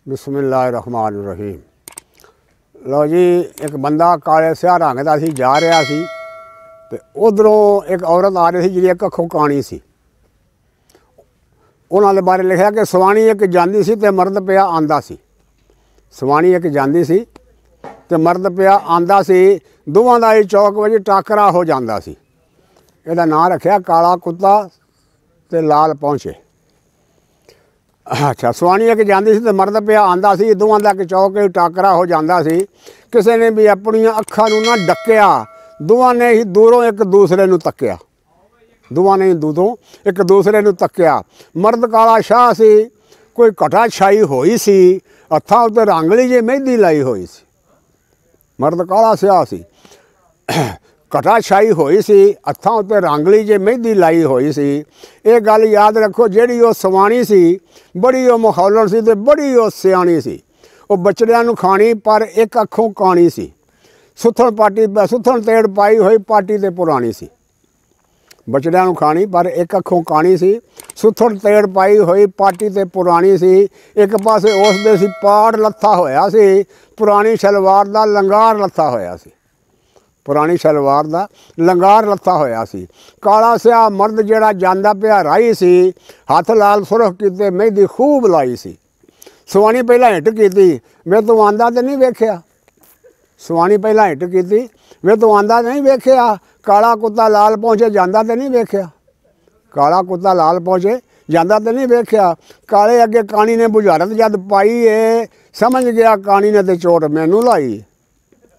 बिस्मिल्लाहिर्रहमानिर्रहीम। लो जी, एक बंदा काले स्याह रंग का सी जा रहा सी ते उधरों एक औरत आ रही थी जी एक अखों काणी सी। उन्होंने बारे लिखा कि सवाणी एक जाती सी ते मर्द पिया आंदा सी। सवाणी एक जाती सी ते मर्द पिया आंदा सी, दोवां दा ही चौक विच टाकरा हो जांदा सी। इहदा नां रखिया काला कुत्ता ते लाल पहुंचे। अच्छा, सवाणी एक जाती सी ते मर्द पिया आंदा सी, दोवां दा चौक टाकरा हो जांदा सी। किसी ने भी अपनियां अखां नूं ना डकिया, दोवां ने ही दूरों एक दूसरे नूं तक्या। दोवां ने ही दूरों एक दूसरे नूं तक्या। मर्द काला शाह सी, कोई घटा छाई होई सी, हत्थां उत्ते रंगली जी मेहंदी लाई होई सी। मर्द काला स्याह सी, घटा छाई होई सी, हत्थां उत्ते रंगली जी मेहंदी लाई होई सी। ये गल याद रखो, जिहड़ी वो सवाणी सी बड़ी वो मखौलण सी ते बड़ी वो सियाणी सी। वो बचड़ियां नूं खाणी पर एक अखों काणी सी। सुथण तेड़ पाई हुई पाटी ते पुराणी सी। बचड़ियां नूं खाणी पर एक अखों काणी सी, सुथण तेड़ पाई हुई पाटी ते पुराणी सी। एक पासे उस दे सी पाड़ लत्था होया सी, पुरानी शलवार दा लंगार लत्था होया सी। पुरानी शलवार दा लंगार लत्था होया सी। काला स्याह मर्द जिहड़ा जांदा पिया राही सी, हथ लाल सुरख कीते मेहंदी खूब लाई सी। सवाणी पहला हिट कीती, वे तूं आंदा ते नहीं वेखिया। सवाणी पहला हिट कीती, वे तूं आंदा नहीं वेखिया। काला कुत्ता लाल पहुंचे जांदा ते नहीं वेखिया। काला कुत्ता लाल पहुंचे जांदा ते नहीं वेखिया। काले अगे काणी ने बुझारत जद पाई है, समझ गया काणी ने ते चोट मैनू लाई।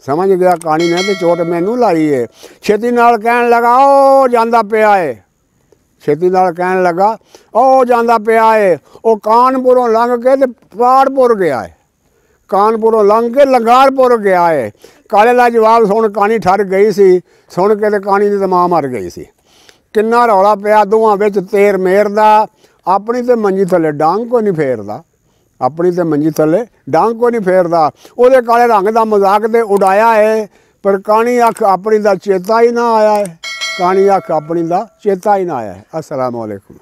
समझ गया काणी ने ते चोट मैनू लाई है। छेती नाल कहन लगा ओ जांदा पिया है। छेती नाल कहन लगा ओ जांदा पिया है। ओ कानपुरों लंघ के ते पाड़पुर गया है। कानपुरों लंघ के लंगारपुर गया है। काले का जवाब सुन काणी ठर गई सी। सुन के ते काणी दी ते मां मर गई सी। किन्ना रौला पिया दोवां विच तेर मेर दा। अपनी ते मंजी थले डांग कोई नहीं फेरदा। अपनी ते मंजी थले डांग कोई नहीं फेरदा। उहदे काले रंग दा मजाक ते उड़ाया है, पर काणी अख अपनी दा चेता ही ना आया है। काणी अख अपनी दा चेता ही ना आया है। अस्सलाम वालेकुम।